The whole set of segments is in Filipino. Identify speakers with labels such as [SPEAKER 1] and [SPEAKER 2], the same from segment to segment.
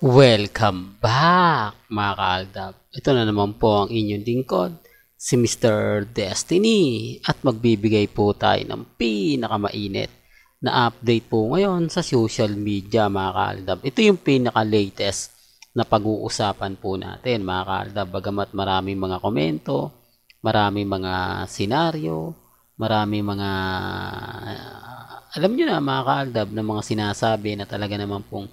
[SPEAKER 1] Welcome back mga kaaldab. Ito na naman po ang inyong lingkod, si Mr. Destiny at magbibigay po tayo ng pinakamainit na update po ngayon sa social media mga kaaldab. Ito yung pinaka-latest na pag-uusapan po natin mga kaaldab. Bagamat maraming mga komento, maraming mga senaryo, maraming mga alam nyo na mga kaaldab na mga sinasabi na talaga naman pong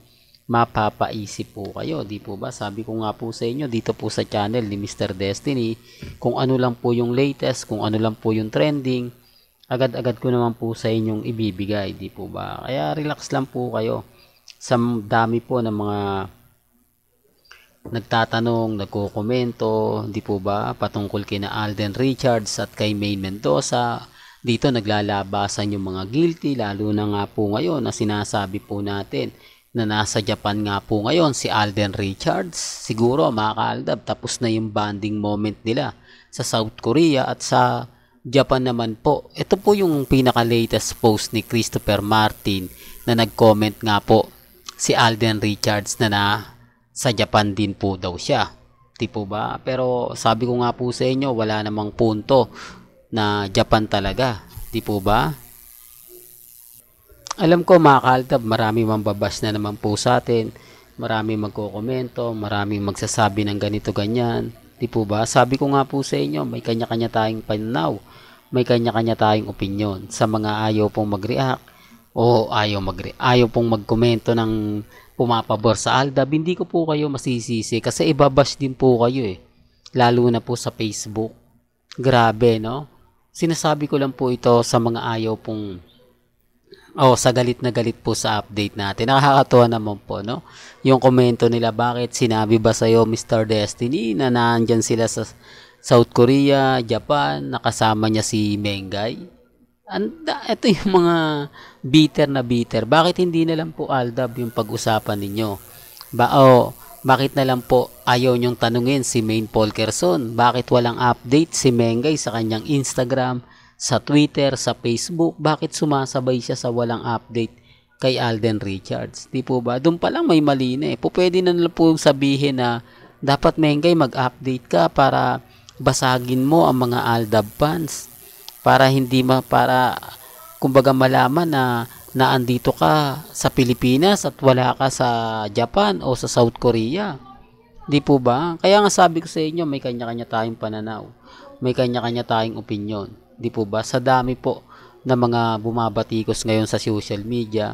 [SPEAKER 1] mapapaisip po kayo, di po ba? Sabi ko nga po sa inyo dito po sa channel ni Mr. Destiny, kung ano lang po yung latest, kung ano lang po yung trending, agad-agad ko naman po sa inyong ibibigay, di po ba? Kaya relax lang po kayo. Sa dami po ng mga nagtatanong, nagko-komento, di po ba? Patungkol kina Alden Richards at kay Maine Mendoza. Dito naglalabasan yung mga guilty, lalo na nga po ngayon na sinasabi po natin na nasa Japan nga po ngayon si Alden Richards. Siguro mga kaaldab, tapos na yung bonding moment nila sa South Korea at sa Japan naman po. Ito po yung pinaka-latest post ni Christopher Martin na nag-comment nga po si Alden Richards na sa Japan din po daw siya. Di po ba? Pero sabi ko nga po sa inyo, wala namang punto na Japan talaga. Di po ba? Alam ko mga kaaldab, marami mambabas na naman po sa atin, marami magkokomento, marami magsasabi ng ganito ganyan, di po ba? Sabi ko nga po sa inyo, may kanya-kanya tayong pananaw, may kanya-kanya tayong opinion. Sa mga ayaw pong mag-react o ayaw pong magkomento ng pumapabor sa Aldab, hindi ko po kayo masisisi kasi ibabash din po kayo lalo na po sa Facebook. Grabe, no? Sinasabi ko lang po ito sa mga ayaw pong sa galit na galit po sa update natin. Nakakatuwa naman po, no? Yung komento nila, bakit sinabi ba sa'yo, Mr. Destiny, na nandyan sila sa South Korea, Japan, nakasama niya si Mengay? Ito yung mga bitter na bitter. Bakit hindi na lang po Aldab yung pag-usapan ninyo? Bakit na lang po ayaw nyong tanungin si Maine Polkerson? Bakit walang update si Mengay sa kanyang Instagram, sa Twitter, sa Facebook? Bakit sumasabay siya sa walang update kay Alden Richards? Di po ba? Doon pa lang may mali na pwede na lang po sabihin na dapat Mengay mag-update ka para basagin mo ang mga Aldab fans. Para kumbaga malaman na andito ka sa Pilipinas at wala ka sa Japan o sa South Korea. Di po ba? Kaya nga sabi ko sa inyo, may kanya-kanya tayong pananaw. May kanya-kanya tayong opinion. Di po ba? Sa dami po na mga bumabatikos ngayon sa social media,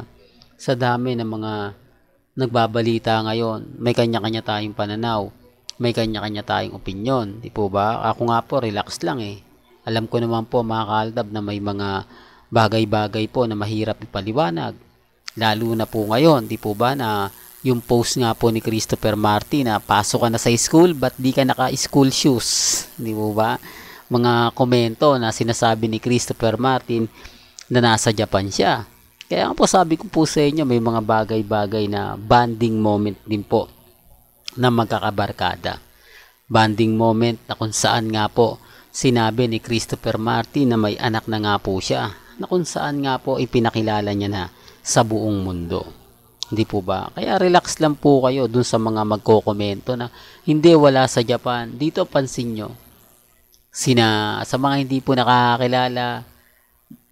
[SPEAKER 1] sa dami ng mga nagbabalita ngayon, may kanya-kanya tayong pananaw, may kanya-kanya tayong opinion. Di po ba? Ako nga po, relax lang Alam ko naman po mga kaaldab na may mga bagay-bagay po na mahirap ipaliwanag. Lalo na po ngayon, di po ba, na yung post nga po ni Christopher Martin na pasok ka na sa school, ba't di ka naka-school shoes? Di po ba? Mga komento na sinasabi ni Christopher Martin na nasa Japan siya. Kaya nga po sabi ko po sa inyo, may mga bagay-bagay na bonding moment din po na magkakabarkada. Bonding moment na kung saan nga po sinabi ni Christopher Martin na may anak na nga po siya, na kung saan nga po ipinakilala niya na sa buong mundo. Hindi po ba? Kaya relax lang po kayo dun sa mga magkokomento na hindi, wala sa Japan. Dito pansin nyo, sa mga hindi po nakakakilala,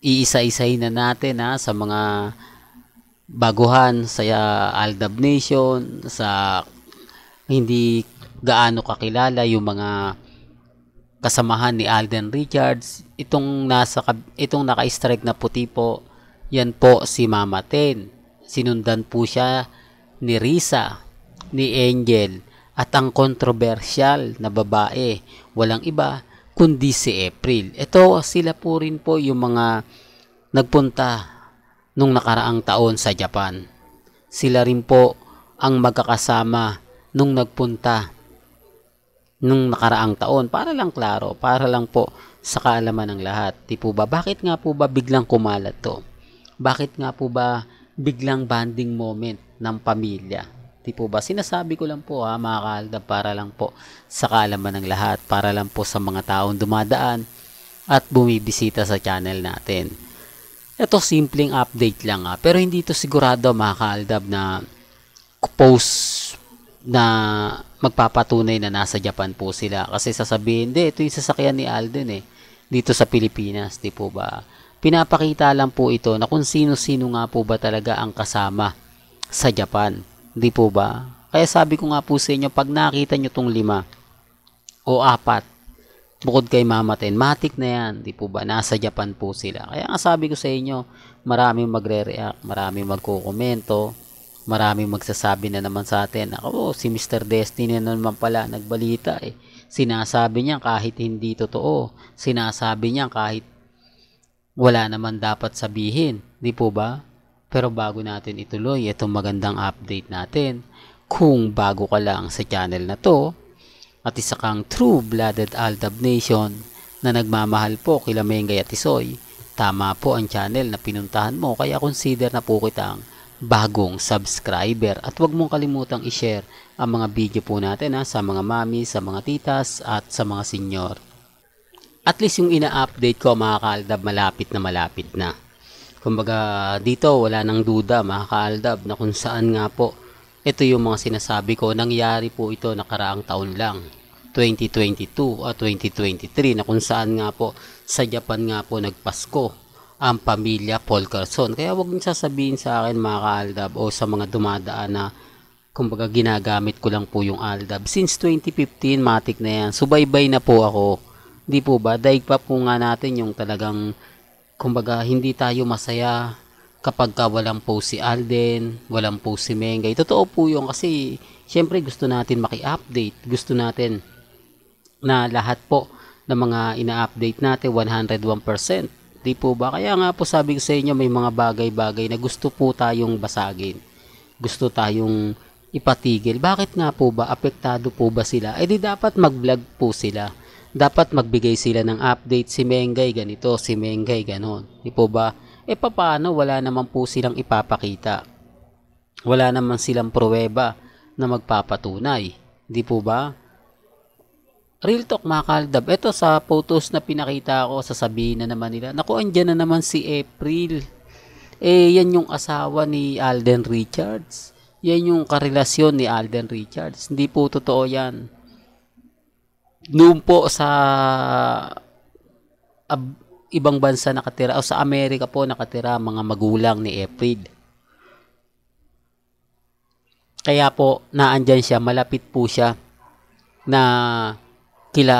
[SPEAKER 1] iisa-isay na natin sa mga baguhan sa Aldab Nation, sa hindi gaano kakilala yung mga kasamahan ni Alden Richards. Itong naka-strike na puti po, yan po si Mama Ten. Sinundan po siya ni Risa, ni Angel, at ang kontrobersyal na babae, walang iba kundi si April. Ito, sila po rin po yung mga nagpunta nung nakaraang taon sa Japan. Sila rin po ang magkakasama nung nagpunta nung nakaraang taon. Para lang klaro, para lang po sa kaalaman ng lahat. Di po ba? Bakit nga po ba biglang kumalat to? Bakit nga po ba biglang bonding moment ng pamilya? Di po ba? Sinasabi ko lang po mga kaaldab, para lang po sa kaalaman ng lahat, para lang po sa mga taong dumadaan at bumibisita sa channel natin. Ito simpleng update lang pero hindi to sigurado mga kaaldab na post na magpapatunay na nasa Japan po sila. Kasi sasabihin, hindi, ito yung sasakyan ni Alden dito sa Pilipinas, di po ba? Pinapakita lang po ito na kung sino-sino nga po ba talaga ang kasama sa Japan, di po ba? Kaya sabi ko nga po sa inyo, pag nakita nyo tong 5 o 4, bukod kay Mama Ten, matik na yan, di po ba? Nasa Japan po sila. Kaya nga sabi ko sa inyo, maraming magre-react, maraming magkukomento, maraming magsasabi na naman sa atin, ako, si Mr. Destiny na naman pala nagbalita Sinasabi niya kahit hindi totoo. Sinasabi niya kahit wala naman dapat sabihin. Di po ba? Pero bago natin ituloy itong magandang update natin, kung bago ka lang sa channel na to, at isa kang true-blooded Aldab Nation na nagmamahal po kila Mengay at Tisoy, tama po ang channel na pinuntahan mo, kaya consider na po kitang bagong subscriber at huwag mong kalimutang i-share ang mga video po natin sa mga mami, sa mga titas at sa mga senior. At least yung ina-update ko mga kaaldab, malapit na. Kumbaga dito wala nang duda mga kaaldab na kung saan nga po ito yung mga sinasabi ko, nangyari po ito nakaraang taon lang, 2022 o 2023, na kung saan nga po sa Japan nga po nagpasko ang pamilya Paul Carson. Kaya huwag niyo sasabihin sa akin mga ka-Aldab o sa mga dumadaan na kumbaga ginagamit ko lang po yung Aldab. Since 2015, matik na yan. Subaybay na po ako. Di po ba? Daig pa po nga natin yung talagang kumbaga hindi tayo masaya kapag walang po si Alden, walang po si Mengay. Totoo po yun kasi syempre gusto natin maki-update. Gusto natin na lahat po ng mga ina-update natin 101%. Di po ba? Kaya nga po sabi ko sa inyo, may mga bagay-bagay na gusto po tayong basagin. Gusto tayong ipatigil. Bakit nga po ba? Apektado po ba sila? Di dapat mag-vlog po sila. Dapat magbigay sila ng update. Si Mengay ganito, si Mengay ganon. Di po ba? Paano? Wala naman po silang ipapakita. Wala naman silang pruweba na magpapatunay. Di po ba? Real talk mga kaaldab, ito sa photos na pinakita ko, sasabihin na naman nila, naku, andyan na naman si April. Yan yung asawa ni Alden Richards. Yan yung karelasyon ni Alden Richards. Hindi po totoo yan. Noon po sa ibang bansa nakatira, o sa Amerika po nakatira mga magulang ni April. Kaya po, naandyan siya, malapit po siya na kila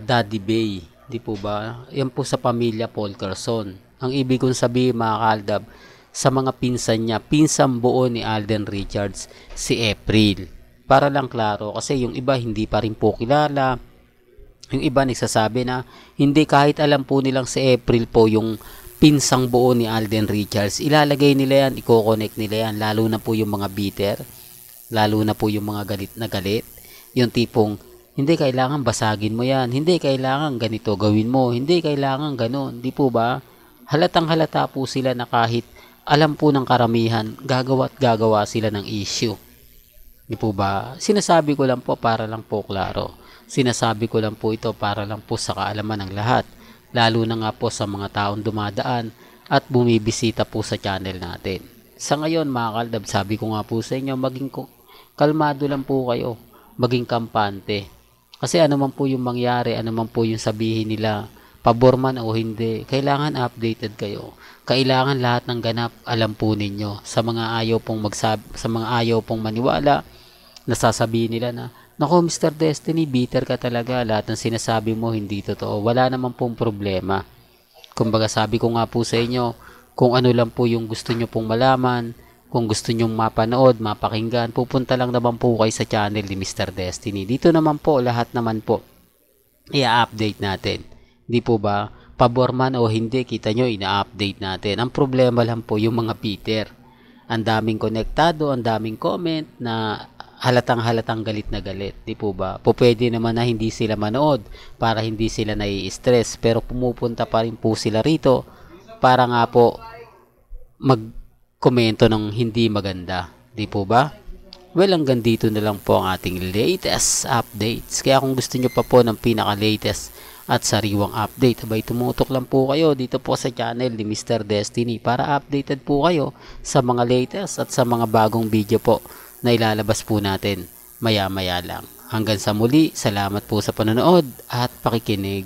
[SPEAKER 1] Daddy Bay, di po ba? Yan po sa pamilya Paul Carson. Ang ibig kong sabihin mga kaaldab, sa mga pinsan niya, pinsang buo ni Alden Richards, si April. Para lang klaro, kasi yung iba hindi pa rin po kilala. Yung iba nagsasabi na hindi, kahit alam po nilang si April po yung pinsang buo ni Alden Richards, ilalagay nila yan, i-connect nila yan, lalo na po yung mga bitter, lalo na po yung mga galit na galit, yung tipong hindi kailangan basagin mo yan. Hindi kailangan ganito gawin mo. Hindi kailangan ganon. Di po ba? Halatang halata po sila na kahit alam po ng karamihan, gagawa sila ng issue. Di po ba? Sinasabi ko lang po para lang po klaro. Sinasabi ko lang po ito para lang po sa kaalaman ng lahat. Lalo na nga po sa mga taong dumadaan at bumibisita po sa channel natin. Sa ngayon mga kaaldab, sabi ko nga po sa inyo, maging kalmado lang po kayo. Maging kampante. Kasi ano man po yung mangyari, ano man po yung sabihin nila, pabor man o hindi, kailangan updated kayo. Kailangan lahat ng ganap alam po ninyo. Sa mga ayaw pong maniwala, nasasabihin nila na, naku Mr. Destiny, bitter ka talaga, lahat ng sinasabi mo hindi totoo. Wala naman pong problema. Kumbaga sabi ko nga po sa inyo, kung ano lang po yung gusto nyo pong malaman, kung gusto nyong mapanood, mapakinggan, pupunta lang naman po kayo sa channel ni Mr. Destiny. Dito naman po, lahat naman po, i-update natin. Di po ba? Pabor man o hindi, kita nyo, ina-update natin. Ang problema lang po, yung mga Peter. Ang daming konektado, ang daming comment na halatang galit na galit. Di po ba? Pwede naman na hindi sila manood para hindi sila nai-stress. Pero pumupunta pa rin po sila rito para nga po komento ng hindi maganda. Di po ba? Well, hanggang dito na lang po ang ating latest updates. Kaya kung gusto nyo pa po ng pinaka-latest at sariwang update, abay tumutok lang po kayo dito po sa channel ni Mr. Destiny para updated po kayo sa mga latest at sa mga bagong video po na ilalabas po natin maya-maya lang. Hanggang sa muli, salamat po sa panonood at pakikinig.